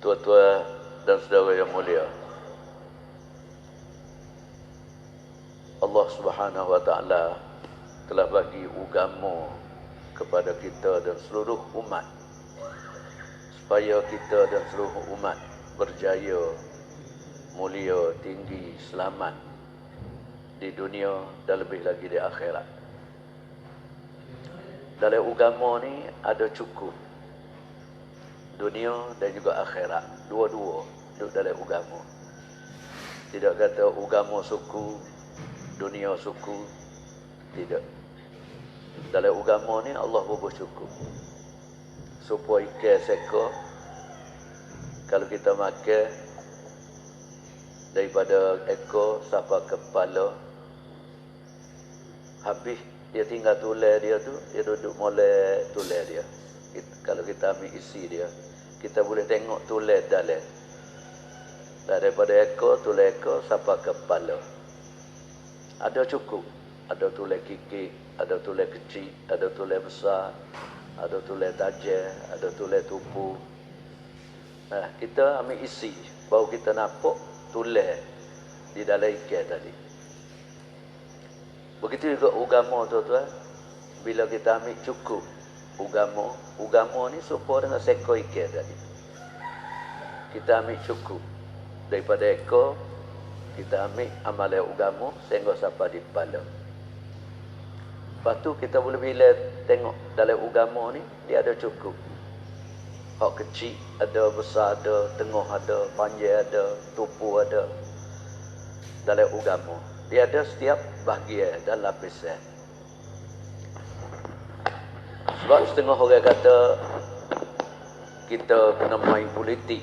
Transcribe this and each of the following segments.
Tua-tua dan saudara yang mulia, Allah Subhanahu wa taala telah bagi agama kepada kita dan seluruh umat supaya kita dan seluruh umat berjaya, mulia, tinggi, selamat di dunia dan lebih lagi di akhirat. Dalam agama ni ada cukup dunia dan juga akhirat, dua-dua duduk dalam agama. Tidak kata agama suku, dunia suku, tidak. Dalam agama ni Allah bubuh cukup. Supaya ikan seka, kalau kita makan daripada ekor sampai kepala, habis dia tinggal tulang dia tu, dia duduk molek tulang dia. Kalau kita ambil isi dia, kita boleh tengok tulang dalam. Daripada ekor, tulang ekor sampai kepala. Ada cukup. Ada tulang kikik, ada tulang kecil, ada tulang besar, ada tulang tajam, ada tulang tupu. Nah, kita ambil isi, baru kita nampak tulang di dalam ikan tadi. Begitu juga agama tuan-tuan. Bila kita ambil cukup agama ni serupa dengan seekor ikan tadi. Kita ambil cukup daripada ekor, kita ambil amalan agama sehingga sampai di kepala. Lepas tu kita boleh bila tengok dalam agama ni, dia ada cukup. Hak kecil ada, besar ada, tengah ada, panjang ada, tupu ada. Dalam agama dia ada setiap bahagian dan lapisan. Sebab setengah orang kata kita kena main politik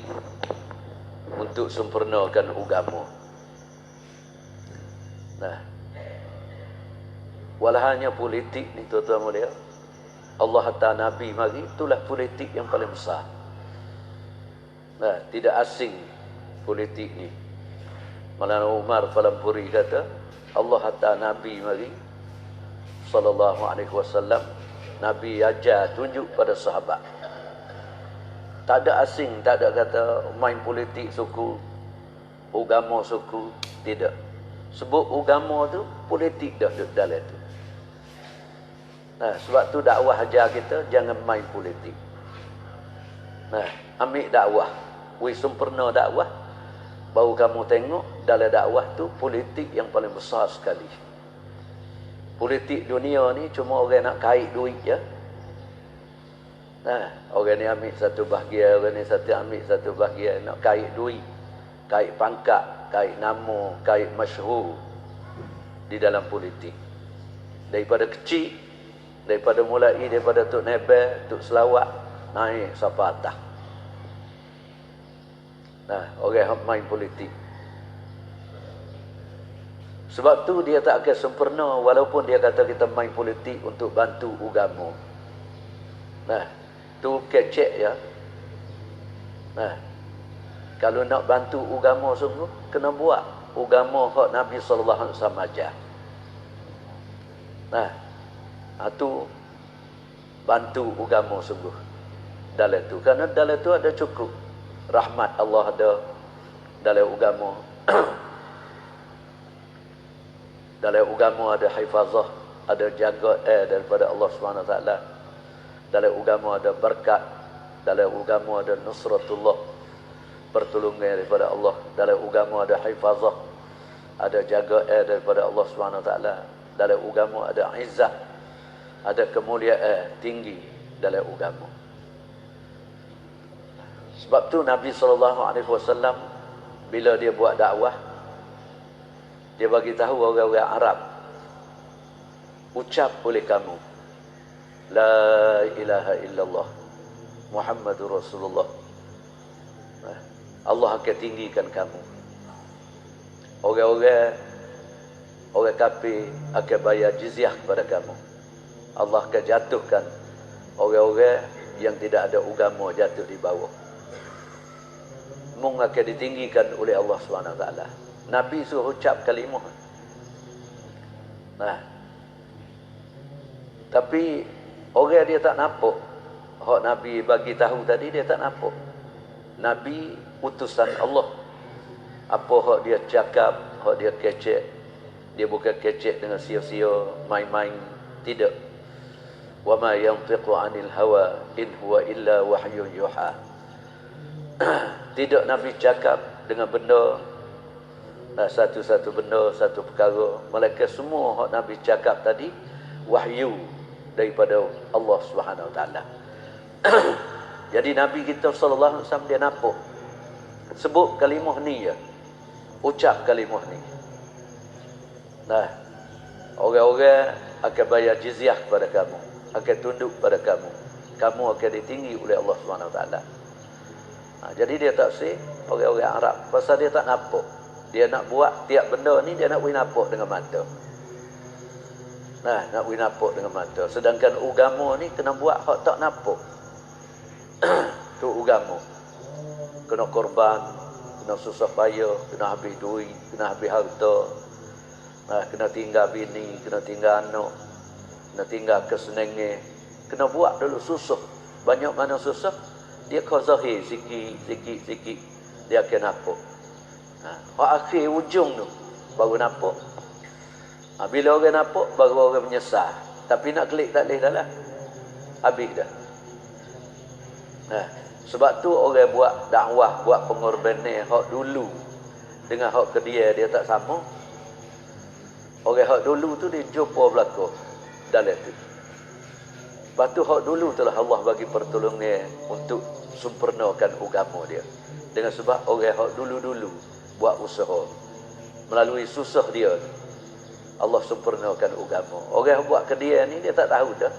untuk sempurnakan agama. Nah, walahnya politik ni tuan-tuan mulia, Allah hantar Nabi mari, itulah politik yang paling besar. Nah, tidak asing politik ni. Maulana Umar Falampuri kata, Allah hantar Nabi mari sallallahu alaihi wasallam, Nabi ajar tunjuk pada sahabat. Tak ada asing, tak ada kata main politik suku, agama suku, tidak. Sebut agama tu, politik dah dalam tu. Nah, sebab tu dakwah ajar kita jangan main politik. Nah, ambil dakwah, sempurna dakwah, baru kamu tengok dalam dakwah tu politik yang paling besar sekali. Politik dunia ni cuma orang nak kait duit je. Nah, orang ni ambil satu bahagian, orang ni ambil satu bahagian, nak kait duit, kait pangkat, kait nama, kait masyhur di dalam politik. Daripada kecil, daripada mulai daripada Tok Nebel, Tok Selawat, naik sampai atas. Nah, orang main politik. Sebab tu dia tak akan sempurna walaupun dia kata kita main politik untuk bantu agama. Nah, tu kecek ya. Nah, kalau nak bantu agama sungguh, kena buat agama hak Nabi sallallahu alaihi wasallam ajar. Nah, tu bantu agama sungguh dalam tu. Kerana dalam tu ada cukup rahmat Allah ada dalam agama. Dalam agama ada hifazah, ada jaga daripada Allah Subhanahu Wa Taala. Dalam agama ada berkat, dalam agama ada nusratullah, pertolongan daripada Allah. Dalam agama ada hifazah, ada jaga daripada Allah Subhanahu Wa Taala. Dalam agama ada izzah, ada kemuliaan tinggi dalam agama. Sebab tu Nabi sallallahu alaihi wasallam bila dia buat dakwah, dia bagi tahu orang-orang Arab, ucap oleh kamu la ilaha illallah Muhammadur Rasulullah. Allah akan tinggikan kamu. Orang kafir akan bayar jizyah kepada kamu. Allah akan jatuhkan orang-orang yang tidak ada agama jatuh di bawah. Mung akan ditinggikan oleh Allah SWT. Nabi suruh ucap kalimah. Nah, tapi orang dia tak nampak. Hak Nabi bagi tahu tadi dia tak nampak. Nabi utusan Allah. Apa hak dia cakap, hak dia kecek, dia bukan kecek dengan sia-sia, main-main, tidak. Wa ma yantiqu 'anil hawa in huwa illa wahyun yuha. Tidak Nabi cakap dengan benda, satu-satu benda, satu perkara, melainkan semua hak Nabi cakap tadi wahyu daripada Allah Subhanahu Wa Taala. Jadi Nabi kita sallallahu alaihi wasallam dia nampak sebut kalimah ni ya. Ucap kalimah ni. Nah, orang-orang akan bayar jizyah kepada kamu, akan tunduk pada kamu. Kamu akan ditinggi oleh Allah Subhanahu Wa Taala. Jadi dia tak sih orang-orang Arab pasal dia tak nampak. Dia nak buat tiap benda ni dia nak boleh nampak dengan mata. Nah, nak boleh nampak dengan mata. Sedangkan agama ni kena buat hak tak nampak. Tu agama. Kena korban, kena susah payah, kena habis duit, kena habis harta. Nah, kena tinggal bini, kena tinggal anak, kena tinggal kesenangan. Kena buat dulu susah. Banyak mana susah, dia kau zahir sikit. Dia akan nampak. Hak akhir ujung tu baru nampak. Bila orang nampak baru orang menyesal. Tapi nak klik tak boleh dah lah. Habis dah. Sebab tu orang buat dakwah, buat pengorbanan hak dulu dengan hak kedia dia tak sama. Orang hak dulu tu dia jumpa belaka dalam tu. Lepas tu hak dulu telah Allah bagi pertolongan untuk sempurnakan agama dia. Dengan sebab orang hak dulu-dulu buat usaha melalui susah dia, Allah sempurnakan agama. Orang buat kedia ni dia tak tahu dah.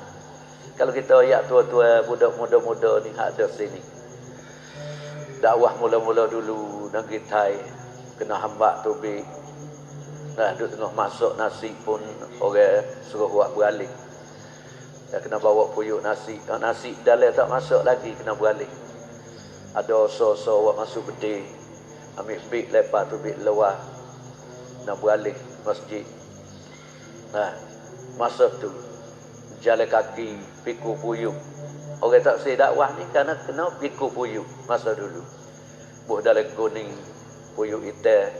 Kalau kita ayat tua-tua, budak muda-muda ni ada sini. Dakwah mula-mula dulu negeri Thai kena hambak tubik. Nah, duduk tengah masak nasi pun orang suruh buat beralih. Dah kena bawa puyuk nasi. Nasi dalam tak masak lagi kena beralih. Ada so-so buat masuk gede. Ambil bik lepas tubik luar. Nak beralih masjid. Nah, masa tu jalan kaki, pikul puyuh. Orang tak say dakwah ni kerana kena pikul puyuh masa dulu. Buh dalam kuning, puyuh hitam.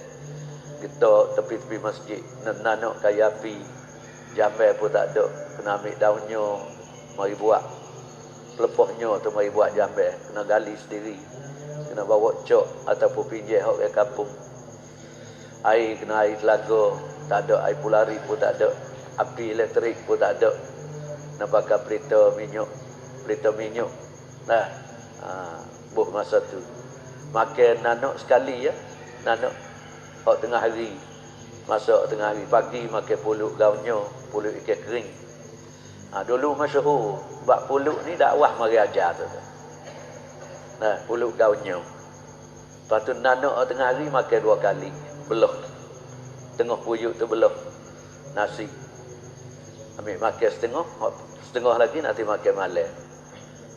Kita tepi-tepi masjid, nanak kayu api. Jambai pun tak ada. Kena ambil daunnya, mari buat. Pelepahnya tu mari buat jambai. Kena gali sendiri. Kena bawa cok ataupun pinjai orang kampung. Air kena air telaga. Tak ada air pulari pun tak ada. Api elektrik pun tak ada. Nak pakai pelita minyak. Nah, buh masa tu. Makan nanak sekali ya. Nanak. Hak tengah hari. Masak tengah hari. Pagi makan puluk gaunnya. Puluk ikan kering. Dulu masyhur. Bak puluk ni dakwah mari ajar tu. Nah, puluk gaunnya. Lepas tu nanak tengah hari makan 2 kali. Belah. Tengah puyuk tu belah. Nasi. Ambil makan setengah lagi nanti makan malam.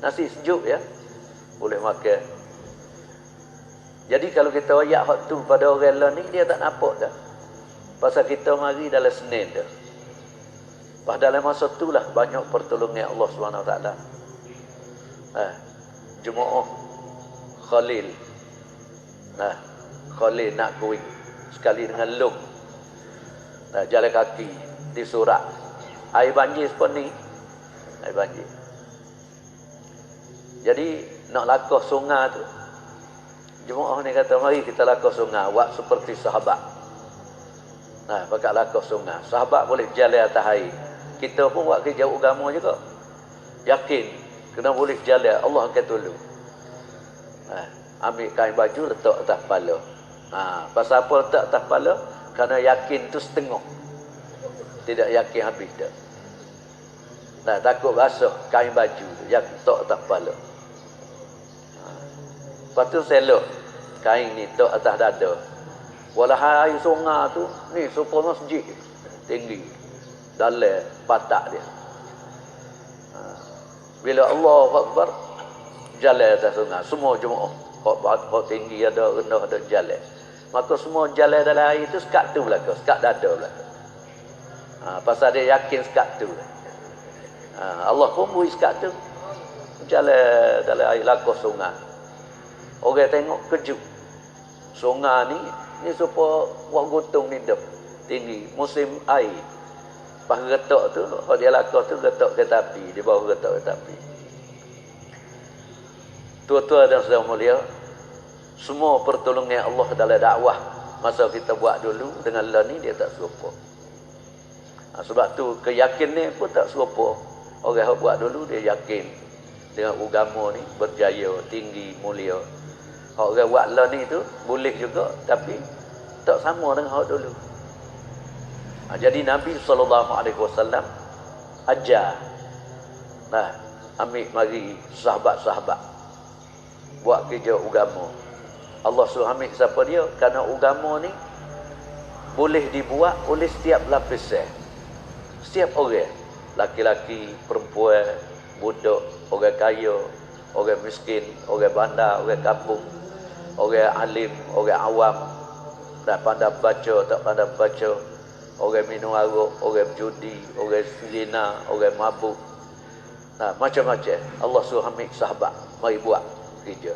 Nasi sejuk ya. Boleh makan. Jadi kalau kita ayat hak tu pada orang lain ni dia tak nampak dah. Pasal kita mari dalam Senin dah. Padahal masa itulah banyak pertolongan Allah SWT. Jemaah Khalil. Khalil nak kuing sekali dengan long. Jalan kaki di Surat. Air banjir seperti ni. Air banjir. Jadi nak lakah sungai tu. Jemaah ni kata mari kita lakah sungai. Buat seperti sahabat. Pakat lakah sungai. Sahabat boleh jalan atas air. Kita pun buat kerja agama juga. Yakin. Kena boleh jalan. Allah akan tolong. Ambil kain baju letak atas kepala. Pasal apa letak atas kepala? Kerana yakin tu setengah. Tidak yakin habis dah. Takut basah kain baju tu. Yakin letak atas kepala. Lepas tu selok. Kain ni letak atas dada. Walau air sungai tu. Ni supaya masjid. Tinggi. Dalam patak dia. Bila Allah Akbar. Jalan atas sungai. Semua jemaah. Hak tinggi ada, rendah ada jalan. Maka semua jalan dalam air itu sekat tu belakang. Sekat dada belakang. Pasal dia yakin sekat tu. Allah pun beri sekat tu. Jalan dalam air lakah sungai. Orang tengok kejut. Sungai ni supaya wak gotong ni dep tinggi. Musim air. Pas getok tu, kalau dia lakah tu getok ke tepi, di bawah getok ke tepi. Tua-tua dan saudara mulia, semua pertolongan Allah dalam dakwah masa kita buat dulu dengan Allah ni dia tak serupa. Sebab tu keyakinan ni pun tak serupa. Orang yang buat dulu dia yakin dengan agama ni berjaya, tinggi, mulia. Orang buat Allah ni tu boleh juga tapi tak sama dengan orang dulu. Jadi Nabi SAW ajar. Ambil mari sahabat-sahabat buat kerja agama. Allah suruh ambil siapa dia? Kerana agama ni boleh dibuat oleh setiap lapisan. Setiap orang. Laki-laki, perempuan, budak, orang kaya, orang miskin, orang bandar, orang kampung, orang alim, orang awam, tak pandai baca, tak pandai baca, orang minum arak, orang judi, orang zina, orang mabuk. Macam-macam. Allah suruh ambil sahabat, mari buat kerja.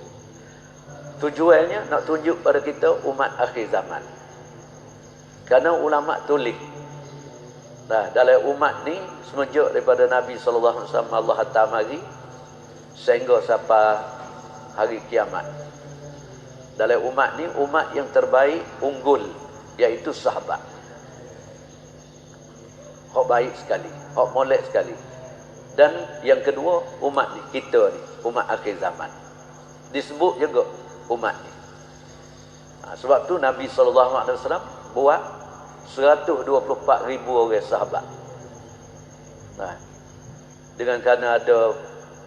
Tujuannya nak tunjuk pada kita umat akhir zaman. Kerana ulama tulis. Dalam umat ni semenjak daripada Nabi SAW Allah hantar mari sehingga sampai hari kiamat. Dalam umat ni umat yang terbaik unggul iaitu sahabat. Hak baik sekali, hak molek sekali. Dan yang kedua umat ni, kita ni, umat akhir zaman. Disebut juga umat ni. Sebab tu Nabi SAW buat 124,000 orang sahabat. Dengan kerana ada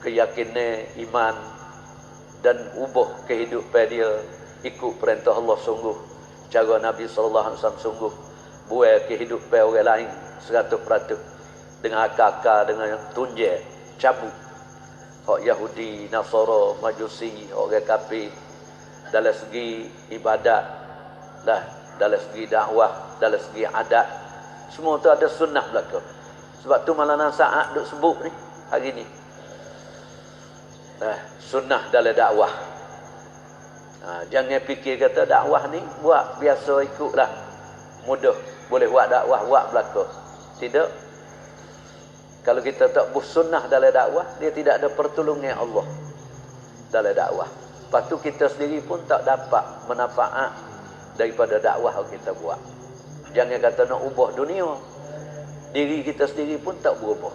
keyakinan, iman dan ubah kehidupan dia ikut perintah Allah sungguh. Cara Nabi SAW sungguh buat kehidupan orang lain 100%. Dengan akal-akal, dengan tunjang, cabut. Hak Yahudi, Nasara, Majusi, orang kafir. Dalam segi ibadat, dalam segi dakwah, dalam segi adat, semua tu ada sunnah belaka. Sebab tu Maulana Sa'ad duk sebut ni hari ni. Sunnah dalam dakwah. Jangan fikir kata dakwah ni buat biasa ikutlah. Mudah boleh buat dakwah, buat belaka. Tidak. Kalau kita tak buat sunnah dalam dakwah, dia tidak ada pertolongan Allah dalam dakwah. Lepas tu kita sendiri pun tak dapat manfaat daripada dakwah yang kita buat. Jangan kata nak ubah dunia, diri kita sendiri pun tak berubah.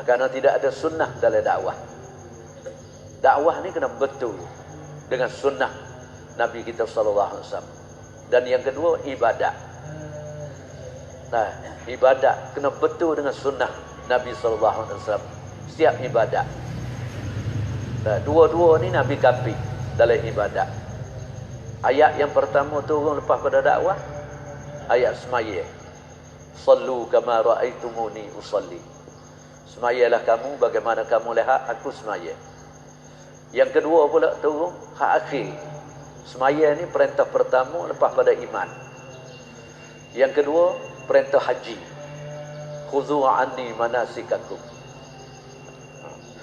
Kerana tidak ada sunnah dalam dakwah. Dakwah ni kena betul dengan sunnah Nabi kita SAW. Dan yang kedua ibadat. Ibadat kena betul dengan sunnah Nabi SAW. Setiap ibadat. Dua-dua ni Nabi kapi dalam ibadat. Ayat yang pertama turun lepas pada dakwah, ayat semaya. Sallu kama ra'aitumuni usalli. Semayalah kamu bagaimana kamu lihat aku semaya. Yang kedua pula turun hak akhir. Semaya ni perintah pertama lepas pada iman. Yang kedua perintah haji. Khuzu anni manasikakum.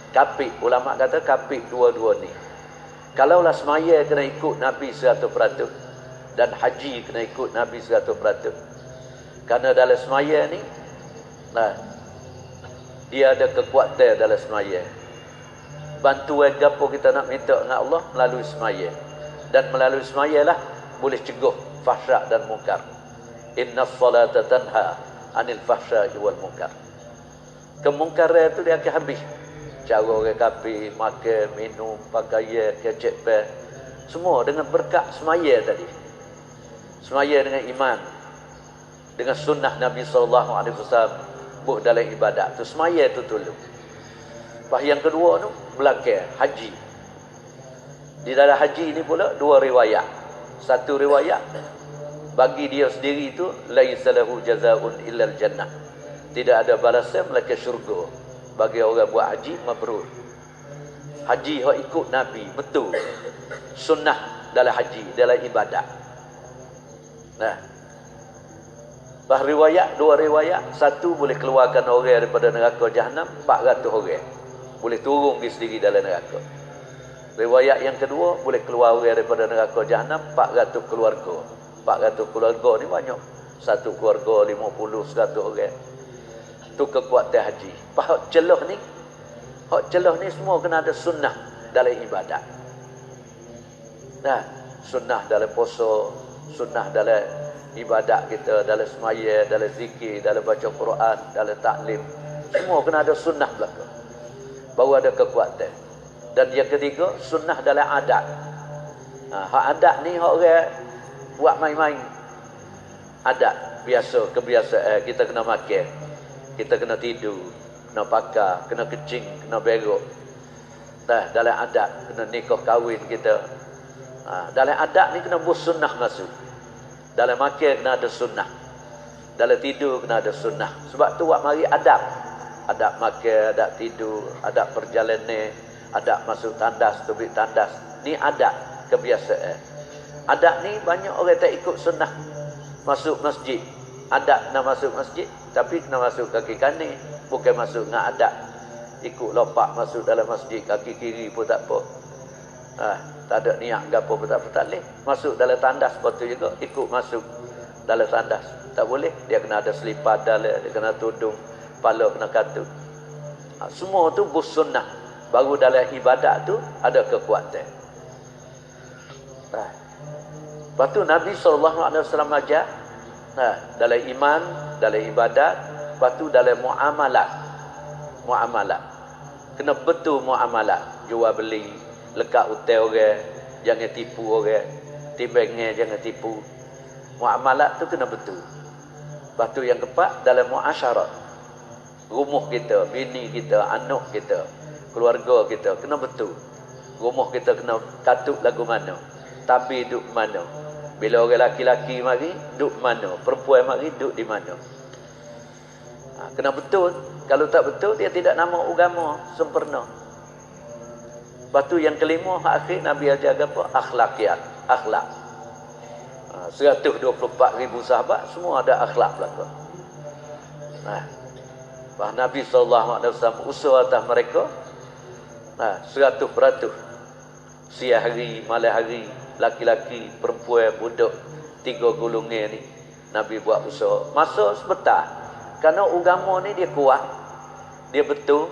Kapit, ulama kata kapit dua-dua ni. Kalaulah semaya kena ikut Nabi 100% dan haji kena ikut Nabi 100%. Kerana dalam semaya ni dia ada kekuatan dalam semaya. Bantuan gapo kita nak minta dengan Allah melalui semaya. Dan melalui semaya lah boleh cegah fahsyak dan munkar. Innas salata tanha anil fahsya'i wal munkar. Kemungkaran itu dia akan habis. Cara orang kafir, makan, minum, pakaian, kecek peh, semua dengan berkat semaya tadi. Semaya dengan iman, dengan sunnah Nabi SAW buat dalam ibadat tu, semaya tu tolong. Lepas yang kedua tu belakang haji. Di dalam haji ni pula dua riwayat. Satu riwayat bagi dia sendiri tu laisa lahu jazaa'un illal jannah. Tidak ada balasan melainkan syurga. Bagi orang buat haji mabrur. Haji yang ikut Nabi betul. Sunnah dalam haji, dalam ibadat. Bah riwayat, dua riwayat, satu boleh keluarkan orang daripada neraka Jahannam, 400 orang boleh turun di sendiri dalam neraka. Riwayat yang kedua, boleh keluar orang daripada neraka Jahannam 400 keluarga. 400 keluarga ni banyak. Satu keluarga 50, 100 orang. Tu kekuatan haji. Hak celah ni, semua kena ada sunnah dalam ibadat. Nah, sunnah dalam puasa, sunnah dalam ibadat kita, dalam semaya, dalam zikir, dalam baca Quran, dalam taklim. Semua kena ada sunnah belaka. Baru ada kekuatan. Dan yang ketiga, sunnah dalam adat. Hak adat ni hak orang buat main-main. Adat biasa, kebiasaan kita kena makan. Kita kena tidur, kena pakar, kena kecing, kena berok. Dah, dalam adat kena nikah kahwin kita. Dalam adat ni kena buat sunnah masuk. Dalam makan kena ada sunnah. Dalam tidur kena ada sunnah. Sebab tu buat mari adab. Adab makan, adab tidur, adab perjalanan, adab masuk tandas, tubik tandas. Ni adat, kebiasaan. Adat ni banyak orang tak ikut sunnah. Masuk masjid. Adat nak masuk masjid, tapi kena masuk kaki kanan, bukan masuk dengan adat. Ikut lopak masuk dalam masjid, kaki kiri pun tak apa. Tak ada niat gapo pun tak apa, tak boleh. Masuk dalam tandas betul juga, ikut masuk dalam tandas. Tak boleh, dia kena ada selipar dalam, dia kena tudung, kepala kena katut. Semua tu bus sunnah. Baru dalam ibadat tu ada kekuatan. Lepas tu Nabi SAW ajar, dalam iman, dalam ibadat, lepas tu dalam muamalat. Muamalat. Kena betul muamalat. Jual beli, lekat hotel orang, jangan tipu orang. Timbangnya jangan tipu. Muamalat tu kena betul. Lepas tu yang keempat, dalam muasyarat. Rumah kita, bini kita, anak kita, keluarga kita, kena betul. Rumah kita kena katut lagu mana. Tapi duduk mana. Bila orang laki-laki mari, duduk mana. Perempuan mari, duduk di mana. Kena betul. Kalau tak betul, dia tidak nama agama sempurna. Lepas tu yang kelima, akhir Nabi ajar apa? Akhlakiat. Akhlak. 124,000 sahabat, semua ada akhlak belaka. Nabi SAW usaha atas mereka. 100%. Siang hari, malam hari, laki-laki, perempuan, budak, 3 golongan ni Nabi buat usaha. Masa sebentar. Kerana agama ni dia kuat. Dia betul.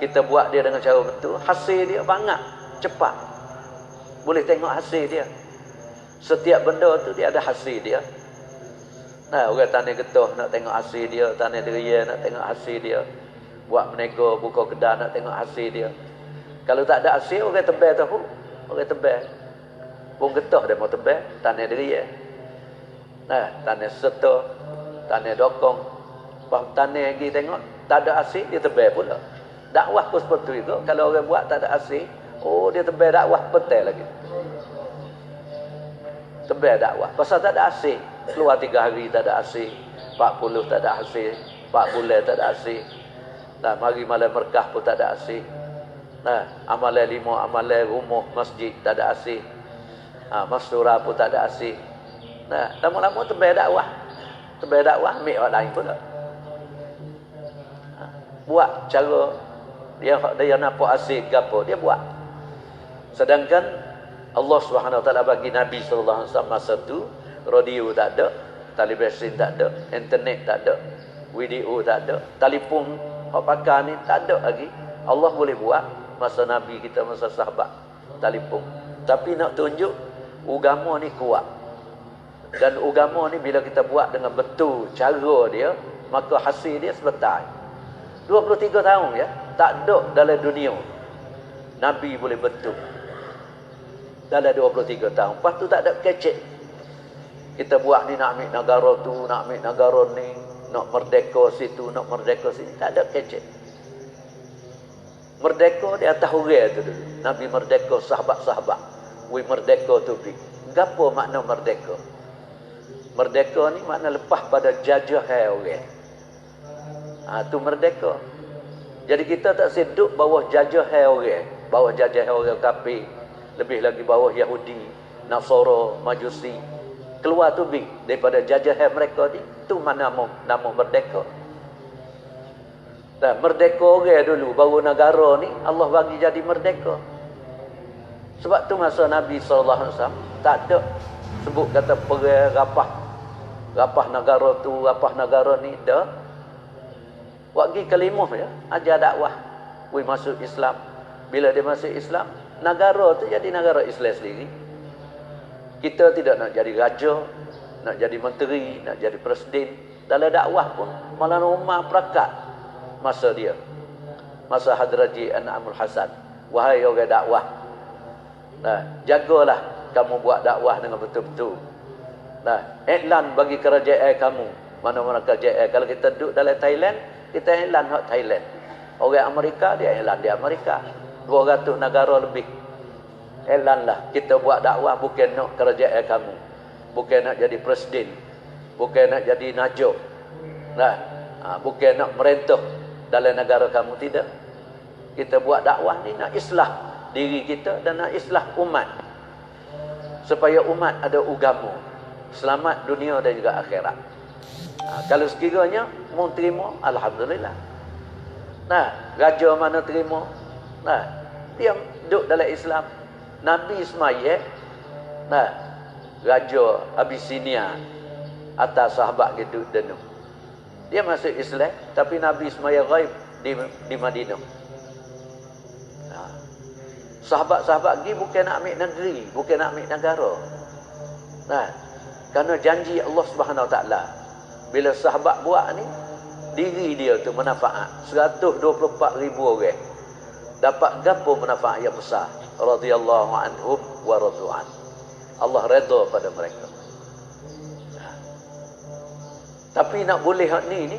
Kita buat dia dengan cara betul. Hasil dia banyak, cepat. Boleh tengok hasil dia. Setiap benda tu dia ada hasil dia. Orang tanah getah nak tengok hasil dia, tanah deria nak tengok hasil dia. Buat menego, buka kedai nak tengok hasil dia. Kalau tak ada hasil, orang tebal tahu. Orang tebal. Pun getah dia mau tebal, tanah deria. Tanah serta, tanah dokong. Tanah lagi tengok, tak ada hasil, dia tebal pula. Dakwah pun seperti itu. Kalau orang buat tak ada hasil, dia tebal dakwah petai lagi. Tebal dakwah. Pasal tak ada hasil. Keluar 3 hari tak ada hasil. 40 tak ada hasil. 4 bulan tak ada hasil. Mari malam merkah pun tak ada hasil. Amalan 5, amalan rumah, masjid tak ada hasil. Masyurah pun tak ada hasil. Lama-lama tebal dakwah. Tebal dakwah, ambil orang lain pula. Buat cara dia nampak hasil ke apa, dia buat. Sedangkan Allah SWT bagi Nabi SAW masa tu, radio tak ada, televisi tak ada, internet tak ada, video tak ada, telefon hak pakai ni tak ada lagi. Allah boleh buat masa Nabi kita, masa sahabat, telefon. Tapi nak tunjuk agama ni kuat. Dan agama ni bila kita buat dengan betul cara dia, maka hasil dia sebentar. 23 tahun ya, tak ada dalam dunia Nabi boleh betul dalam 23 tahun. Lepas tu tak ada kecek. Kita buat ni nak ambil negara tu, nak ambil negara ni, nak merdeka situ, nak merdeka sini, tak ada kecek. Merdeka di atas orang tu dulu. Nabi merdeka sahabat-sahabat. We merdeka tu bi. Gapo makna merdeka? Merdeka ni makna lepas pada jajahan orang. Tu merdeka. Jadi kita tak seduk bawah jajahan orang, bawah jajahan orang kafir, lebih lagi bawah Yahudi, Nasara, Majusi. Keluar tu bi daripada jajahan mereka ni. Tu mana nama merdeka. Merdeka orang dulu, baru negara ni Allah bagi jadi merdeka. Sebab tu masa Nabi SAW tak ada sebut kata perang rapah negara tu, rapah negara ni, dah. Wagi kalimah ya, ajar dakwah. Wui masuk Islam. Bila dia masuk Islam, negara tu jadi negara Islam sendiri. Kita tidak nak jadi raja, nak jadi menteri, nak jadi presiden. Dalam dakwah pun malah Umar perakat masa dia. Masa Hadraji An'amul Hasan. Wahai orang dakwah, nah, jagalah kamu buat dakwah dengan betul-betul. Nah, iklan bagi kerajaan kamu. Mana-mana kerajaan. Kalau kita duduk dalam Thailand, kita iklan hak Thailand. Orang Amerika, dia iklan di Amerika. 200 negara lebih. Iklanlah. Kita buat dakwah bukan nak kerajaan kamu. Bukan nak jadi presiden. Bukan nak jadi najuk. Nah, bukan nak merintah dalam negara kamu. Tidak. Kita buat dakwah ni nak islah diri kita dan nak islah umat. Supaya umat ada agama. Selamat dunia dan juga akhirat. Kalau sekiranya mau terima, alhamdulillah. Nah, raja mana terima? Nah, dia duduk dalam Islam. Nabi Ismail, nah, raja Abyssinia atas sahabat gitu Danum. Dia masuk Islam, tapi Nabi Ismail ghaib di Madinah. Nah, sahabat-sahabat ni bukan nak ambil negeri, bukan nak ambil negara. Nah, kerana janji Allah Subhanahu Wa Taala, bila sahabat buat ni, diri dia tu manfaat 124,000 orang. Dapat gapo manfaat yang besar. Radhiyallahu anhum wa radu'an. Allah redha pada mereka. Tapi nak boleh hak ni,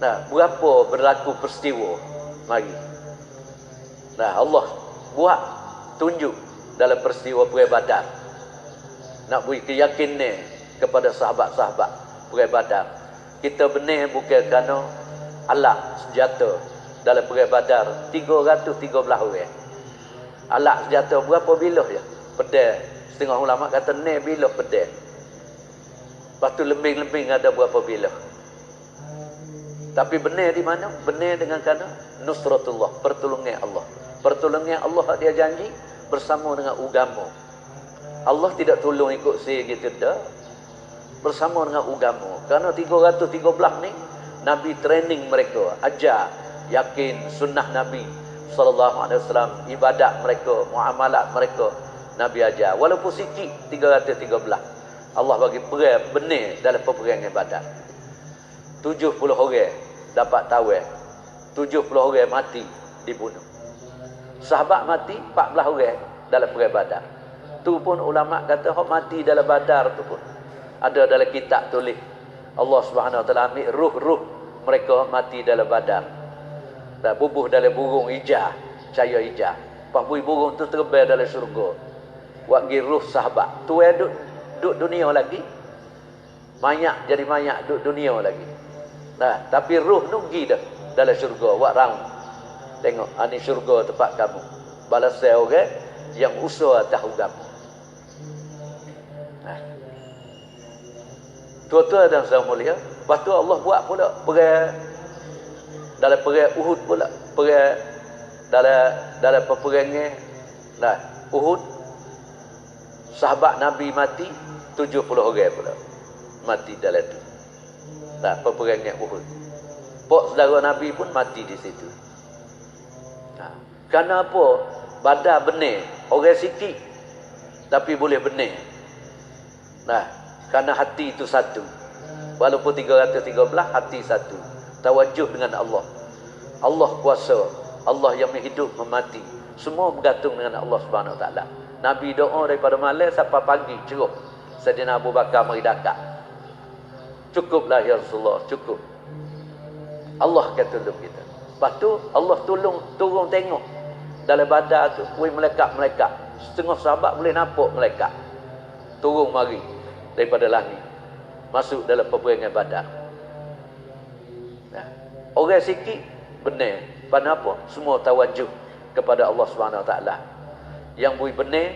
nah, berapa berlaku peristiwa? Mari. Nah, Allah buat tunjuk dalam peristiwa Perang Badar. Nak beri keyakinan kepada sahabat-sahabat Perang Badar. Kita benar bukan kerana alat senjata dalam Perang Badar 313 orang. Alat senjata berapa bilah je? Pedang. Setengah ulama kata ni bilah pedang. Lepas tu lembing-lembing ada berapa bilah. Tapi benar di mana? Benar dengan kerana nusratullah, pertolongan Allah. Pertolongan Allah dia janji bersama dengan agama. Allah tidak tolong ikut saya gitu dah. Bersama dengan agama. Kerana 313 ni Nabi training mereka, ajar, yakin sunnah Nabi sallallahu alaihi wasallam, ibadat mereka, muamalat mereka Nabi ajar. Walaupun sikit 313. Allah bagi perang benar dalam peperangan Badar. 70 orang dapat tawar. 70 orang mati dibunuh. Sahabat mati 14 orang dalam perang Badar. Tu pun ulama kata hok mati dalam Badar tu pun ada dalam kitab tulis. Allah Subhanahu Wa Taala ambil ruh-ruh mereka mati dalam Badar. Dan bubuh dalam burung hijau, cahaya hijau. Pas burung tu terbang dalam syurga. Wagi ruh sahabat. Tu duduk dunia lagi. Mayat jadi mayat duduk dunia lagi. Nah, tapi ruh nu pergi dah dalam syurga. Wak round. Tengok, ini syurga tempat kamu. Balasan orang yang usaha atas agama. Nah. Tuan-tuan dan saudara mulia, lepas tu Allah buat pula perang dalam perang Uhud pula. Perang dalam peperangan nah, Uhud, sahabat Nabi mati 70 orang pula mati dalam tu. Nah, peperangan Uhud. Pok saudara Nabi pun mati di situ. Nah, kerana apa? Badar benar, orang sikit tapi boleh benar. Nah, kerana hati itu satu. Walaupun 313 hati satu. Tawajuh dengan Allah. Allah kuasa. Allah yang hidup memati. Semua bergantung dengan Allah Subhanahu Wa Taala. Nabi doa daripada malam sampai pagi cerah. Sayyidina Abu Bakar mari dakak. Cukuplah ya Rasulullah, cukup. Allah akan tolong kita. Lepas tu Allah turun tengok dalam Badar tu, malaikat-malaikat. Setengah sahabat boleh nampak malaikat. Turun mari daripada langit. Masuk dalam peperangan Badar. Nah, orang sikit benar. Pada apa? Semua tawajuh kepada Allah Subhanahu Wa Taala. Yang bui benar,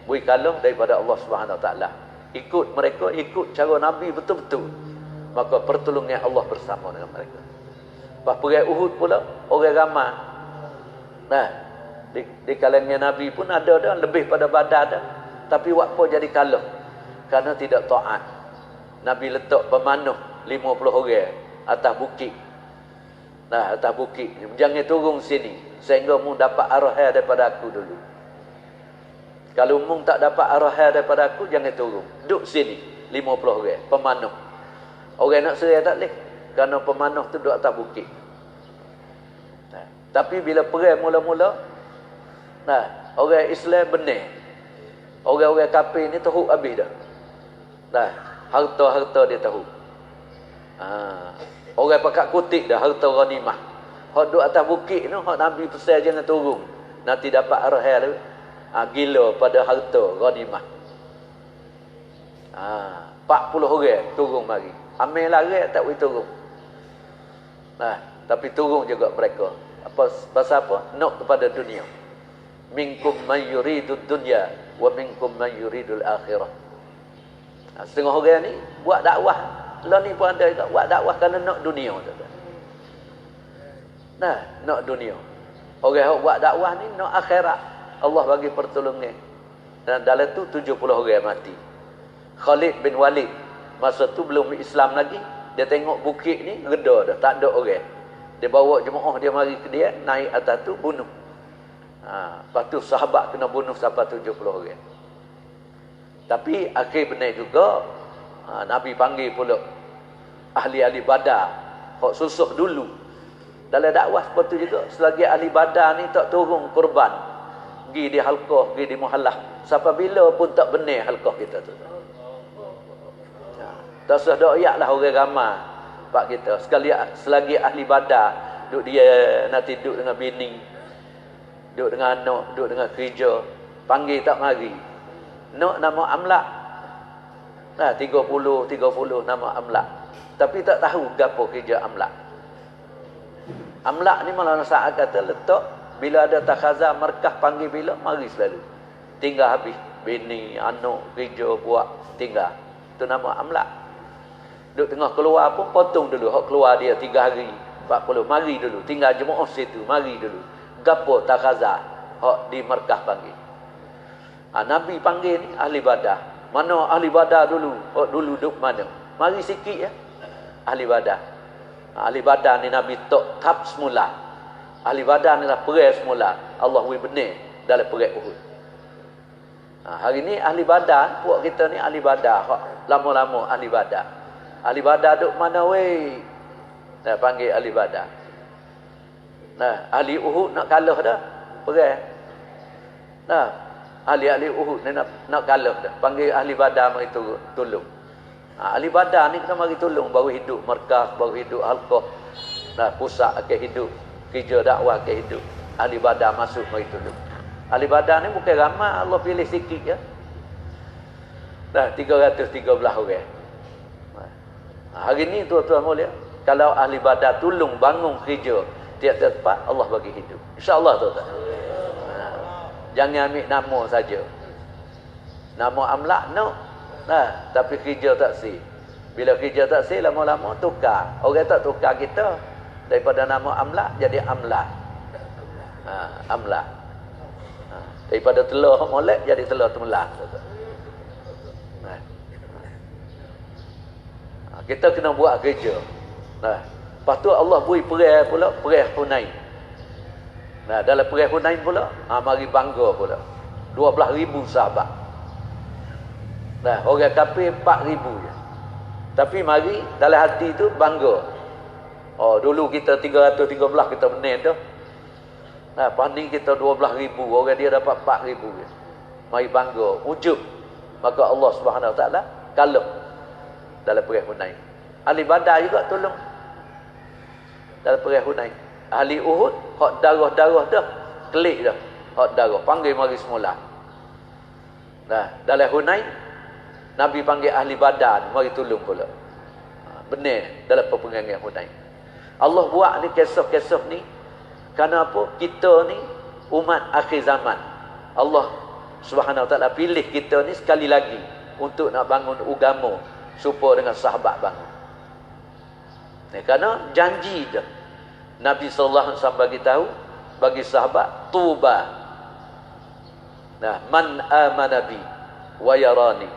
bui kalah daripada Allah Subhanahu Wa Taala. Ikut mereka, ikut cara Nabi betul-betul. Maka pertolongan Allah bersama dengan mereka. Pas perang Uhud pula, orang ramai. Nah, Di kalangan Nabi pun ada dah lebih pada Badar dah. Tapi apa jadi kalah? Karena tidak taat. Nabi letak pemanah 50 orang atas bukit. Nah, atas bukit. Jangan turun sini sehingga mu dapat arahan daripada aku dulu. Kalau mu tak dapat arahan daripada aku, jangan turun. Duduk sini 50 orang pemanah. Orang nak serai tak boleh. Kerana pemanah tu duduk atas bukit. Nah, tapi bila perang mula-mula, nah, orang Islam benar. Orang-orang kafir ni tahu habis dah. Nah, harta-harta dia tahu. Orang pakat kutik dah harta ghanimah. Hak duduk atas bukit tu, hak Nabi pesan jangan turun. Nanti dapat arahan tu. Gila pada harta ghanimah. 40 orang turun mari. Ambil larat tak boleh turun. Nah, tapi turun juga mereka. Pasal apa? Nak kepada dunia. Minkum man yuridud dunya wa minkum man yuridul akhirah. Setengah orang ni buat dakwah. Lah ni pun ada juga buat dakwah kerana nak dunia. Nah, nak dunia. Orang yang buat dakwah ni nak akhirat. Allah bagi pertolongan. Dan dalam tu 70 orang mati. Khalid bin Walid masa tu belum Islam lagi, dia tengok bukit ni reda dah, tak ada orang. Dia bawa jemaah dia mari ke dia, naik atas tu bunuh. Lepas tu sahabat kena bunuh sampai 70 orang. Tapi akhir benar juga, Nabi panggil pula ahli-ahli Badar, hak susuh dulu. Dalam dakwah seperti juga, selagi ahli Badar ni tak turun korban, pergi di halqah, pergi di muhallah, sampai bila pun tak benar halqah kita tu. Tak usah doyak lah orang ramai pak kita. Selagi ahli Badar, duduk dia nanti duduk dengan bini, duduk dengan anak, duduk dengan kerja, panggil tak mari. Nak nama Amlak. 30 nama Amlak. Tapi tak tahu gapo kerja Amlak. Amlak ni malah saat kata letak bila ada takhazah markah panggil bila mari selalu. Tinggal habis bini, anak, kerja buat tinggal. Itu nama Amlak. Duduk tengah keluar pun potong dulu. Hak keluar dia 3 hari 40. Mari dulu. Tinggal jemaah situ. Mari dulu. Gapo takhazah. Hak di markah panggil. Nabi panggil ni ahli Badar. Mana ahli Badar dulu? Hak dulu duduk mana? Mari sikit ya. Ahli Badar. Ahli Badar ni Nabi tok tap semula. Ahli Badar ni lah perang semula. Allah wui benar dalam perang Uhud. Hari ni ahli Badar. Puak kita ni ahli Badar. Hak lama-lama ahli Badar. Ahli Badar duk mana weh? Nah, panggil ahli Badar. Nah, ahli Uhud nak kalah dah. Perang. Nah, ahli-ahli Uhud ni nak kalah dah. Panggil ahli Badar mari tolong. Ahli Badar ni kena mari tolong baru hidup markah, baru hidup halqah. Nah, pusat akan hidup, kerja dakwah akan hidup. Ahli Badar masuk mari tolong. Ahli Badar ni bukan ramai, Allah pilih sikit ya. Nah, 313 orang. Hari ni tuan-tuan mulia, kalau ahli Badar tolong bangun kerja tiap-tiap tempat, Allah bagi hidup. InsyaAllah tuan-tuan. Jangan ambil nama saja. Nama Amlak no. Tapi kerja tak si. Bila kerja tak si, lama-lama tukar. Orang tak tukar kita. Daripada nama Amlak jadi Amlak. Amlak. Daripada telur molek jadi telur temelah. Kita kena buat kerja. Lepas tu Allah beri perang pula, perang Hunain. Dalam perang Hunain pula, mari bangga pula. 12,000 sahabat. Orang kafir 4,000 je. Tapi mari dalam hati tu bangga. Dulu kita 313 kita menang dah. Lepas ni kita 12,000, orang dia dapat 4,000 je. Mari bangga, ujub. Maka Allah Subhanahu Wa Taala kalah dalam perang Hunain. Ahli Badar juga tolong dalam perang Hunain. Ahli Uhud hak darah-darah dah kelik dah. Hak darah panggil mari semula. Dalam Hunain Nabi panggil ahli Badar mari tolong pula. Benar dalam peperangan Hunain. Allah buat ni kisah-kisah ni kerana apa? Kita ni umat akhir zaman. Allah Subhanahu Wa Taala pilih kita ni sekali lagi untuk nak bangun agama supaya dengan sahabat bangun. Kerana janji dah Nabi sallallahu alaihi wasallam bagi tahu bagi sahabat tuba Nah, man amana bi wa yarani.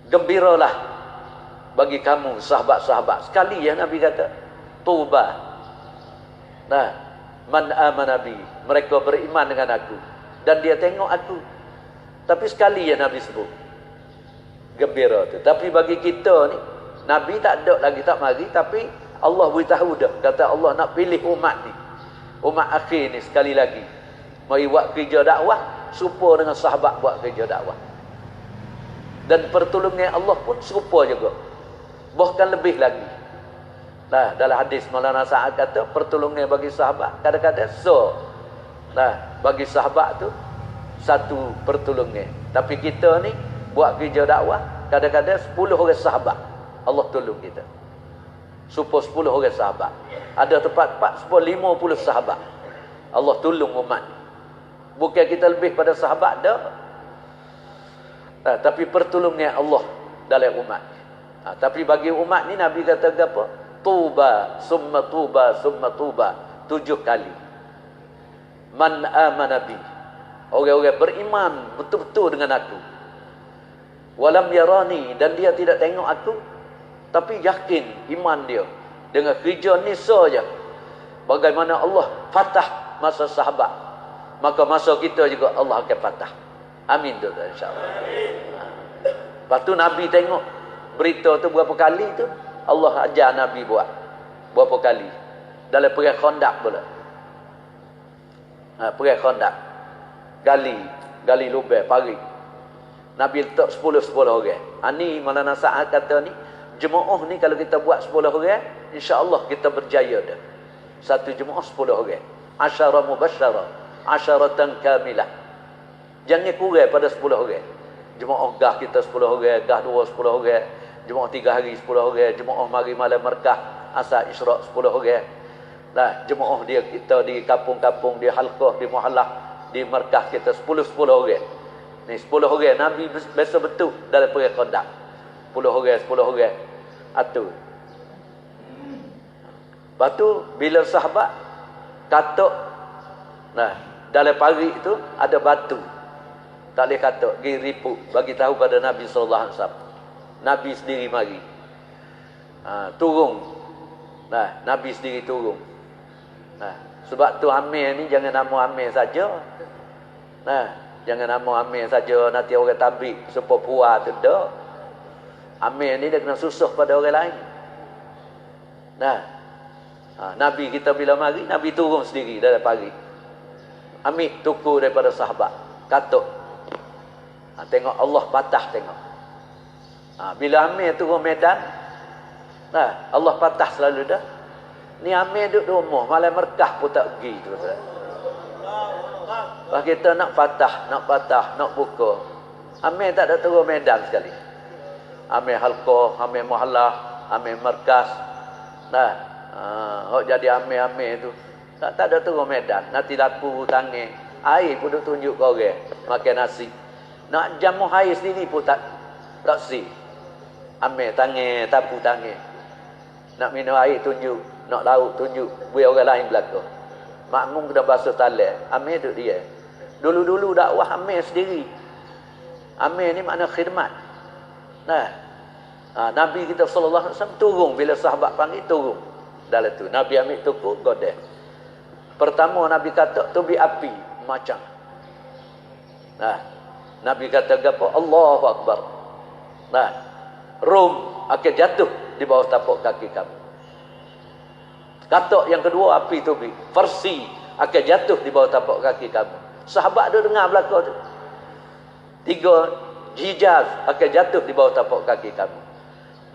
Gembiralah bagi kamu sahabat-sahabat. Sekali ya Nabi kata, tuba. Nah, man amana bi, mereka beriman dengan aku dan dia tengok aku. Tapi sekali ya Nabi sebut gembira tu. Tapi bagi kita ni, Nabi tak ada lagi, tak mari, tapi Allah beritahu dah. Kata Allah nak pilih umat ni, umat akhir ni sekali lagi. Mari buat kerja dakwah serupa dengan sahabat buat kerja dakwah. Dan pertolongan Allah pun serupa juga, bahkan lebih lagi. Nah, dalam hadis Maulana Sa'ad kata pertolongan bagi sahabat kadang-kadang nah, bagi sahabat tu satu pertolongan. Tapi kita ni buat kerja dakwah kadang-kadang 10 orang sahabat Allah tolong kita. Supaya 10 orang sahabat. Ada tempat 50 sahabat Allah tolong umat. Bukan kita lebih pada sahabat dah. Nah, tapi pertolongan Allah dalam umat. Nah, tapi bagi umat ni Nabi kata apa? Tuba, summa tuba, summa tuba. 7 kali. Man amana bi. Orang-orang beriman betul-betul dengan aku. Walam yarani, dan dia tidak tengok aku, tapi yakin iman dia dengan kerja ni saja. Bagaimana Allah fatah masa sahabat, maka masa kita juga Allah akan fatah. Amin tu insya-Allah. Lepas tu Nabi tengok berita tu berapa kali tu Allah ajar Nabi buat berapa kali dalam perang Khandaq pula. Perang Khandaq, gali lubang parit. Nabi letak 10 orang. Ni Maulana Sa'ad kata ni, jemaah ni kalau kita buat 10 orang, insya-Allah kita berjaya dah. Satu jemaah 10 orang. Asyara mubasyara, asyaratan kamilah. Jangan kurang pada 10 orang. Jemaah gah kita 10 orang, gah 2 10 orang, jemaah 3 hari 10 orang, jemaah mari malam Merkah asar Isra' 10 orang. Nah, jemaah dia kita di kampung-kampung, di halqah, di muhallah, di Merkah kita 10 orang. Ni 10 orang Nabi biasa betul dalam perang Khandaq. 10 orang atur. Lepas tu bila sahabat katok, nah dalam parit tu ada batu. Tak boleh katok, pergi ripuk, bagi tahu pada Nabi sallallahu alaihi wasallam. Nabi sendiri mari. Turun. Nah, Nabi sendiri turun. Nah, sebab tu Amir ni jangan nama Amir saja. Nah, jangan nama Amir saja nanti orang tabik supaya puas tu dah. Amir ni dia kena susah pada orang lain. Nah, Nabi kita bila mari, Nabi turun sendiri dalam parit. Ambil tuku daripada sahabat, katuk. Tengok Allah patah tengok. Bila Amir turun medan, nah Allah patah selalu dah. Ni Amir duduk di rumah, malam Merkah pun tak pergi tu. Kalau kita nak patah, nak buka, Amir tak ada turun medan sekali. Amir halqah, Amir muhallah, Amir markas. Nah, jadi Amir tu tak ada turun medan. Nanti lapu tangan, air pun duk tunjuk ke orang makan nasi. Nak jamu air sendiri pun tak si. Amir tangan, tapu tangan. Nak minum air tunjuk, nak lauk tunjuk, biar orang lain belakang. Makmum kena basuh talak, Amir duduk dia. Dulu-dulu dakwah Amir sendiri. Amir ni makna khidmat. Nah, Nabi kita sallallahu alaihi wasallam turun bila sahabat panggil turun. Dalam tu Nabi ambil tukuk godeh. Pertama Nabi kata tu bi api macam. Nah, Nabi kata gapo? Allahu akbar. Nah, Rom akan jatuh di bawah tapak kaki kamu. Kata yang kedua api tu bi. Farsi akan jatuh di bawah tapak kaki kamu. Sahabat dia dengar belakang tu. 3 Hijaz akan jatuh di bawah tapak kaki kamu.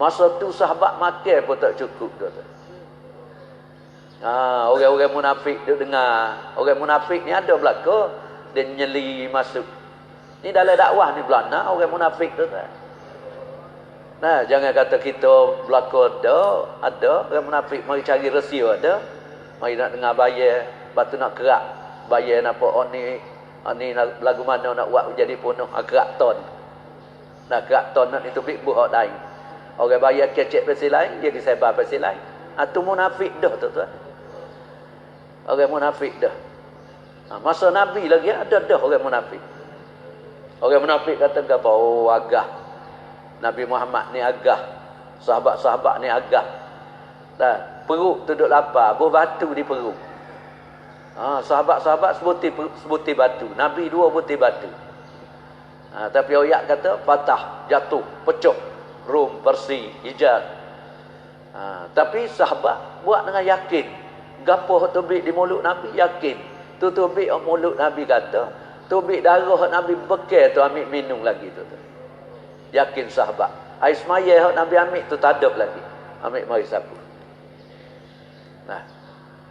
Masa tu sahabat makan pun tak cukup tu. Orang-orang munafik dia dengar. Orang munafik ni ada belaka, dia nyeli masuk. Ni dalam dakwah ni belana orang munafik tu. Nah, jangan kata kita belaka ada orang munafik mari cari rahsia ada. Mari nak dengar bayar, lepas tu nak kerak. Bayar nampak ni lagu mana nak buat jadi penuh kerak ton. Nah, kerak ton nak itu big buat lain. Orang bayar kecek pasal lain, dia disebar pasal lain. Tu munafik dah tu. Orang munafik dah. Masa Nabi lagi ada orang munafik. Orang munafik kata apa? Oh, agah. Nabi Muhammad ni agah. Sahabat-sahabat ni agah. Dah, perut tu duduk lapar, berbatu di perut. Sahabat-sahabat sebutir batu. Nabi 2 butir batu. Tapi ayat kata patah, jatuh, pecah. Rum, Persi, Hijaz. Tapi sahabat buat dengan yakin. Gapo tubik di mulut Nabi yakin. Tu tubik mulut Nabi kata, tubik darah Nabi bekal tu ambil minum lagi tu. Yakin sahabat. Air semaya Nabi ambil tu taduk lagi. Ambil mari sapu. Nah,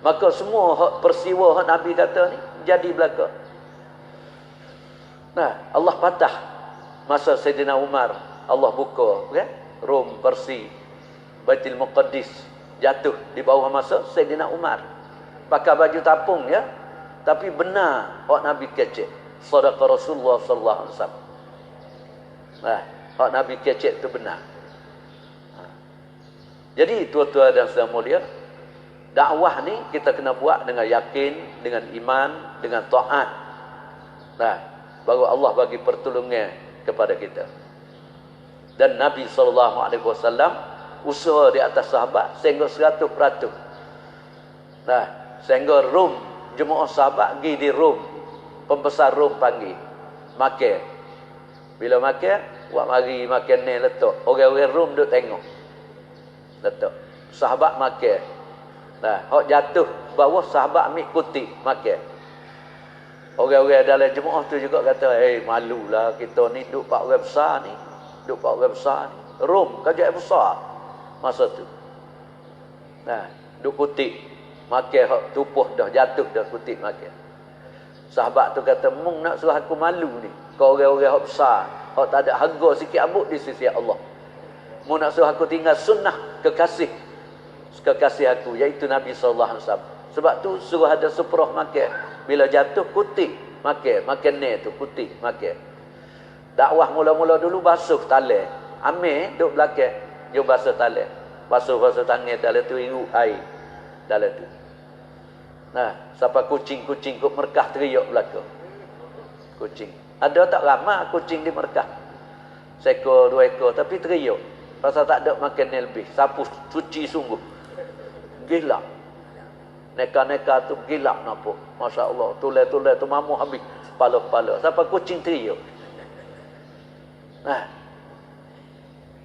maka semua peristiwa Nabi kata ni jadi belaka. Nah, Allah patah masa Sayyidina Umar, Allah buka kan? Rom, Persi, Baitul Muqaddis jatuh di bawah masa Sayyidina Umar. Pakai baju tapung ya. Tapi benar hak Nabi kecek. Sadaqa Rasulullah sallallahu alaihi wasallam. Nah, hak Nabi kecek tu benar. Jadi tuan-tuan dan saudara mulia, dakwah ni kita kena buat dengan yakin, dengan iman, dengan taat. Nah, baru Allah bagi pertolongan kepada kita. Dan Nabi SAW usaha di atas sahabat sehingga 100%. Nah, sehingga Rom, jemaah sahabat pergi di Rom. Pembesar Rom panggil. Makan. Bila makan, buat mari makan ni letak. Orang-orang Rom duk tengok. Letak. Sahabat makan. Nah, hak jatuh bawah sahabat ambil kuti makan. Orang-orang dalam jemaah tu juga kata, malulah kita ni duk pak orang besar ni. Duk pak orang besar ni. Rom kerajaan besar masa tu. Nah, duk kuti makan hak tupuh dah jatuh dah kuti makan. Sahabat tu kata, "Mung nak suruh aku malu ni. Kau orang-orang hak besar, hak tak ada harga sikit abuk di sisi Allah. Mung nak suruh aku tinggal sunnah kekasih aku iaitu Nabi sallallahu alaihi wasallam. Sebab tu suruh ada seperoh makan. Bila jatuh kuti makan ni tu kuti makan. Dakwah mula-mula dulu basuh talai. Amir duk belakang, dia basuh talai. Basuh tangan talai tu iru air dalam tu. Nah, sampai kucing-kucing kok Mekah teriak belakang. Kucing. Ada tak ramai kucing di Mekah? Seekor, 2 ekor tapi teriak. Pasal tak ada makan ni lebih. Sapu suci sungguh. Gila. Neka-neka tu gila nampak. Masya Allah. Tulai-tulai tu mamu habis. Pala-pala. Sampai kucing teriak. Nah.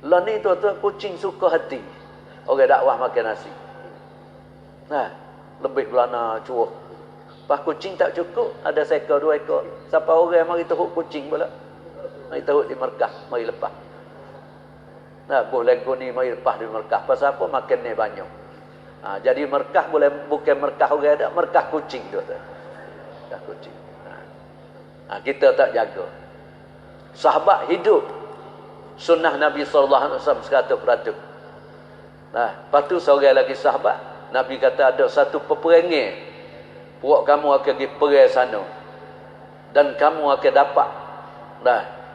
Lah ni tu kucing suka hati. Orang dakwah makan nasi. Nah, lebih belana cuah. Pas kucing tak cukup, ada seekor 2 ekor. Siapa orang mari teruk kucing pula. Mari teruk di Mekah, mari lepas. Nah, boleh ni mari lepas di Mekah. Pasal apa? Makan ni banyak. Jadi Mekah boleh bukan Mekah orang ada, Mekah kucing tu. Mekah kucing. Kita tak jaga. Sahabat hidup sunnah Nabi sallallahu alaihi wasallam 100%. Nah, lepas tu seorang lagi sahabat, Nabi kata ada satu peperangan. Puak kamu akan pergi perang sana. Dan kamu akan dapat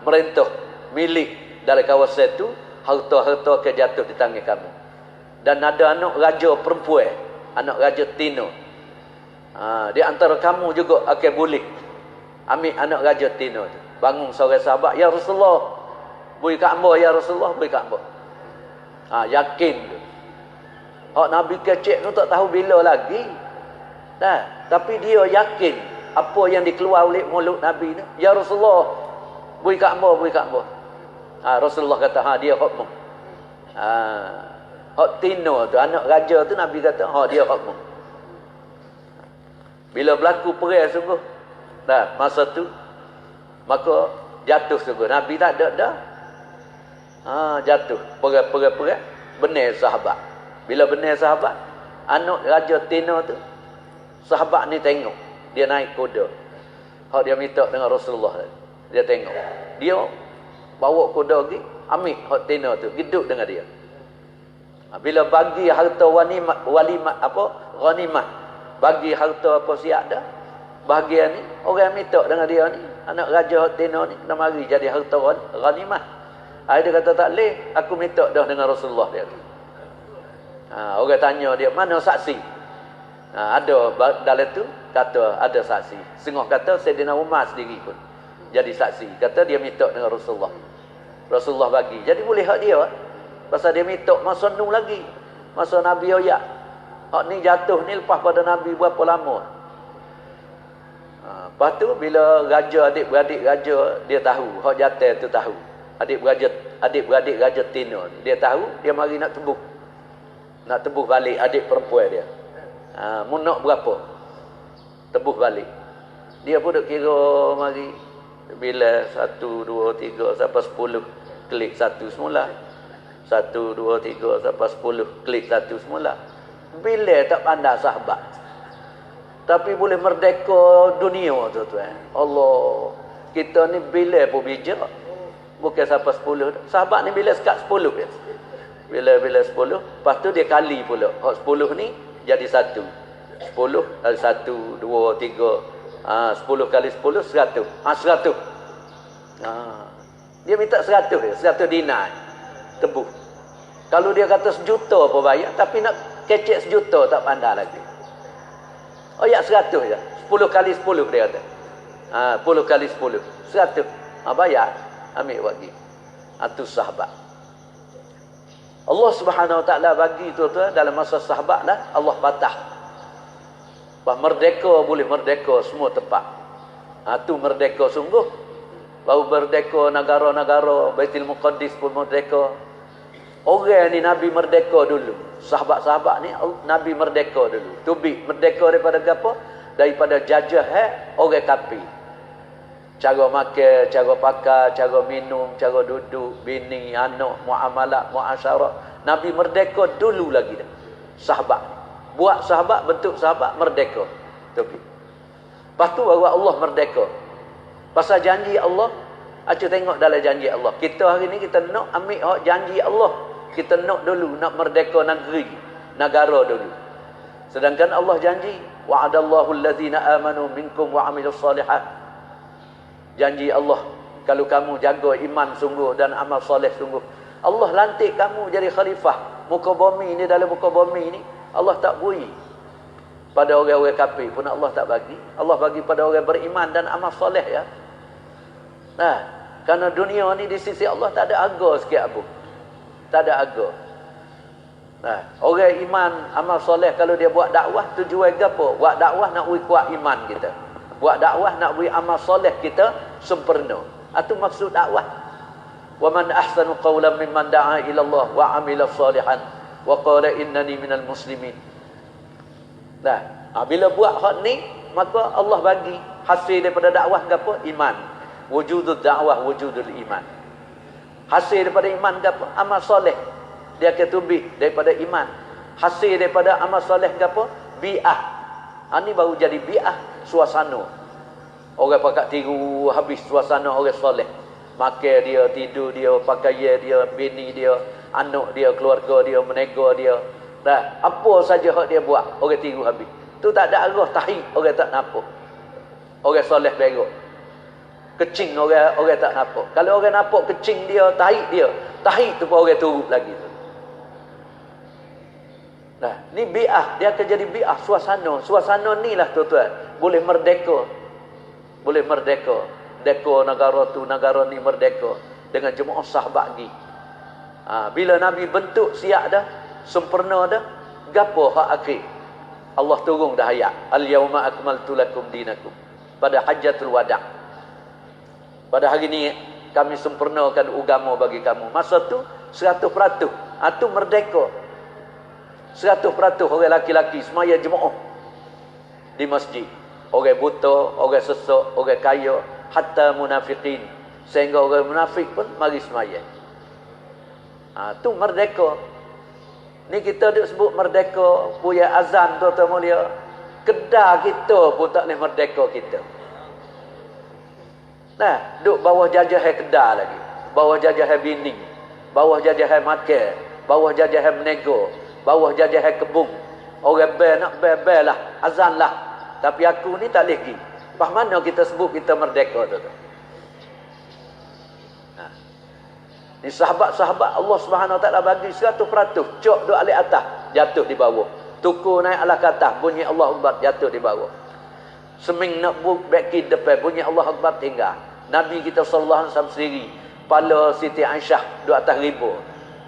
merintah milik dalam kawasan itu, harta-harta akan jatuh di tangan kamu. Dan ada anak raja perempuan, anak raja Tino. Di antara kamu juga akan boleh ambil anak raja Tino tu. Bangun seorang sahabat, "Ya Rasulullah, beri kat hamba, ya Rasulullah, beri kat hamba." Yakin tu. Hak Nabi kecek tu tak tahu bila lagi. Tapi dia yakin apa yang dikeluar oleh mulut Nabi ni. "Ya Rasulullah, beri kat hamba, beri kat hamba." Rasulullah kata, dia hak mu. Hak Tino tu, anak raja tu Nabi kata, dia hak mu. Bila berlaku perang sungguh. Masa tu maka jatuh sungguh. Nabi tak ada dah. Jatuh. Perang-perang benar sahabat. Bila benar sahabat, anak raja Tino tu, sahabat ni tengok. Dia naik kuda. Hak dia minta dengan Rasulullah. Dia tengok. Dia bawa kuda pergi, ambil hak Tino tu, hidup dengan dia. Bila bagi harta ghanimah, bagi harta apa siap dah, bahagian ni, orang minta dengan dia ni, anak raja hak Tino ni, kena mari jadi harta ghanimah. Dia kata tak boleh, aku minta dah dengan Rasulullah dia. Orang tanya dia, mana saksi? Ada dalam tu kata ada saksi. Setengah kata Sayyidina Umar sendiri pun jadi saksi. Kata dia minta dengan Rasulullah. Rasulullah bagi. Jadi boleh hak dia. Pasal dia minta masa nu lagi. Masa Nabi oyak. Hak ni jatuh ni lepas pada Nabi berapa lama. Lepas tu bila raja, adik-beradik raja, dia tahu. Hak jatuh tu tahu. Adik-beradik raja Tino. Dia tahu, dia mari nak tebuh. Nak tebuh balik adik perempuan dia. Mu nak berapa? Tebuh balik. Dia pun duk kira mari. Bila 1, 2, 3 sampai 10. Klik 1 semula. 1, 2, 3 sampai 10. Klik 1 semula. Bila tak pandai sahabat. Tapi boleh merdeka dunia tuan-tuan. Allah. Kita ni bila pun bijak. Bukan sampai 10. Sahabat ni bila sekat 10 ya. Bila 10. Lepas tu dia kali pula. Hak 10 ni jadi 1. 10 kali 1, 2, 3. 10 kali 10, 100. 100. Dia minta 100 ya. 100 dinar. Tebuh. Kalau dia kata 1 juta apa bayar. Tapi nak kecek 1 juta tak pandai lagi. Oh ya 100 je. 10 kali 10 dia kata. 10 kali 10. 100. Bayar. Ambil bagi. Itu sahabat. Allah Subhanahu Wa Taala bagi tuan-tuan dalam masa sahabat lah Allah patah. Bahawa merdeka boleh merdeka semua tempat. Itu merdeka sungguh. Baru merdeka negara-negara, Baitul Muqaddis pun merdeka. Orang ni Nabi merdeka dulu. Sahabat-sahabat ni Nabi merdeka dulu. Tubi merdeka daripada apa? Daripada jajah orang kafir. Cara makan, cara pakai, cara minum, cara duduk, bini, anak, muamalah, muasyarah. Nabi merdeka dulu lagi dah. Sahabat. Buat sahabat, bentuk sahabat, merdeka. Tubi. Lepas tu baru Allah merdeka. Pasal janji Allah, acu tengok dalam janji Allah. Kita hari ni kita nak ambil hak janji Allah. Kita nak dulu, nak merdeka negeri, negara dulu. Sedangkan Allah janji, wa'adallahu allazina amanu minkum wa amilus salihat. Janji Allah, kalau kamu jaga iman sungguh dan amal soleh sungguh, Allah lantik kamu jadi khalifah. Muka bumi ni, dalam muka bumi ni, Allah tak beri pada orang-orang kafir pun Allah tak bagi. Allah bagi pada orang beriman dan amal soleh ya. Nah, kerana dunia ni di sisi Allah tak ada harga sikit apa. Tak ada harga. Nah, orang iman, amal soleh kalau dia buat dakwah tujuan apa? Buat dakwah nak beri kuat iman kita. Buat dakwah nak beri amal soleh kita sempurna. Itu maksud dakwah. Wa man ahsanu qawlan mimman da'a ila Allah wa 'amila salihan wa qala innani minal muslimin. Nah, bila buat hak ni maka Allah bagi hasil daripada dakwah apa? Iman. Wujudud dakwah wujudul iman. Hasil daripada iman apa? Amal soleh. Dia akan tumbuh daripada iman. Hasil daripada amal soleh apa? Bi'ah. Ini baru jadi bi'ah. Suasana. Orang pakat tiru habis suasana orang soleh. Makan dia, tidur dia, pakaian dia, bini dia, anak dia, keluarga dia, menega dia. Dah, apa saja hak dia buat, orang tiru habis. Tu tak ada arah tahi, orang tak nampak. Orang soleh berok. Kecing orang tak nampak. Kalau orang nampak kecing dia, tahi tu pun orang turut lagi tu. Nah, ni bi'ah, dia akan jadi bi'ah suasana. Suasana ni lah tuan-tuan, boleh merdeka. Boleh merdeka. Deka negara tu, negara ni merdeka dengan jemaah sahabat lagi. Bila Nabi bentuk siap dah, sempurna dah, gapo hak akhir? Allah turun dah ayat, al-yauma akmaltu lakum dinakum. Pada Hajjatul Wada'. Pada hari ni kami sempurnakan agama bagi kamu. Masa tu 100%. Itu merdeka. 100% orang laki-laki semaya jemaah di masjid. Orang buta, orang sesak, orang kaya, hatta munafiqin. Sehingga orang munafik pun mari semaya. Tu merdeka. Ni kita duk sebut merdeka, punya azan tuan-tuan mulia. Kedah kita pun tak boleh merdeka kita. Nah, duk bawah jajahan kedah lagi. Bawah jajahan bini. Bawah jajahan makan. Bawah jajahan menego. Bawah jajahan kebun. Orang bel nak bel lah. Azan lah. Tapi aku ni tak boleh pergi. Pas mana kita sebut kita merdeka tu? Ni sahabat-sahabat Allah Subhanahu Wa Taala bagi 100%. Cok duk alik atas, jatuh di bawah. Tuku naik ala ke atas, bunyi Allah Akbar, jatuh di bawah. Seming nak beki depan bunyi Allah Akbar tinggal. Nabi kita sallallahu alaihi wasallam sendiri pala Siti Aisyah duduk atas ribu.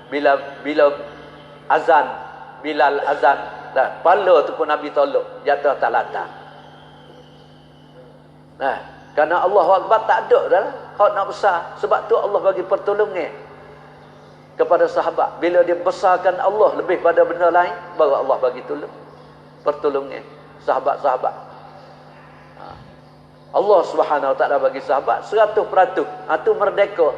Bila azan, Bilal azan, dah pala tu pun Nabi tolak jatuh atas latar. Nah, kerana Allahu Akbar tak ada dah hak nak besar. Sebab tu Allah bagi pertolongan kepada sahabat. Bila dia besarkan Allah lebih pada benda lain, baru Allah bagi tolong pertolongan sahabat-sahabat. Allah Subhanahu Wa Taala bagi sahabat 100%. Itu merdeka.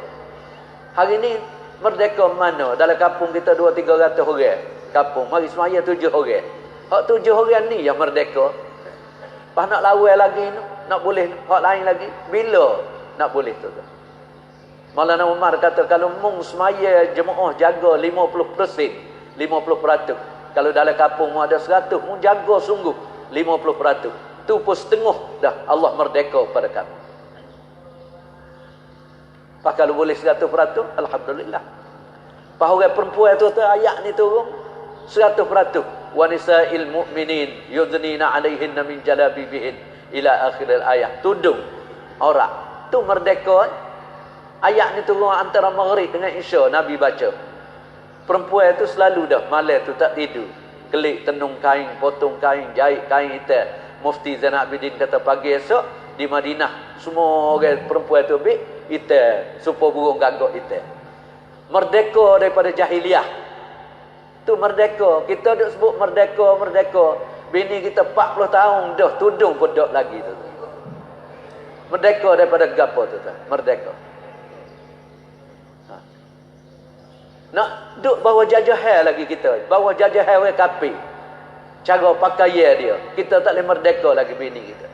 Hari ni merdeka mana? Dalam kampung kita 200-300 orang. Kampung mari semaya 7 orang. Hak 7 orang ni yang merdeka. Pas nak lawai lagi nak boleh hak lain lagi. Bila nak boleh tu? Maulana Umar kata kalau mung semaya jemaah jaga 50%, 50%. Kalau dalam kampung mu ada 100, mung jaga sungguh 50%. Tu pun setengah dah Allah merdeka pada kami. Pak kalau boleh 100%, alhamdulillah. Pak orang perempuan tu ayat ni turun 100%. Wa nisa'il mu'minin yudnina 'alaihinna min jalabibihin ila akhir ayat. Tudung orang tu merdeka. Ayat ni turun antara maghrib dengan isya Nabi baca. Perempuan tu selalu dah malam tu tak tidur. Kelik tenung kain, potong kain, jahit kain hitam. Mufti Zainal Abidin kata pagi esok di Madinah semua orang perempuan tu ambil hitam, supaya burung gagak hitam. Merdeka daripada jahiliah. Tu merdeka. Kita duk sebut merdeka, merdeka. Bini kita 40 tahun dah tudung pun dak lagi tu. Merdeka daripada gapo tu? Merdeka. Nak duk bawa jajahan lagi kita. Bawa jajahan orang kafir. Cara pakaian dia. Kita tak boleh merdeka lagi bini kita.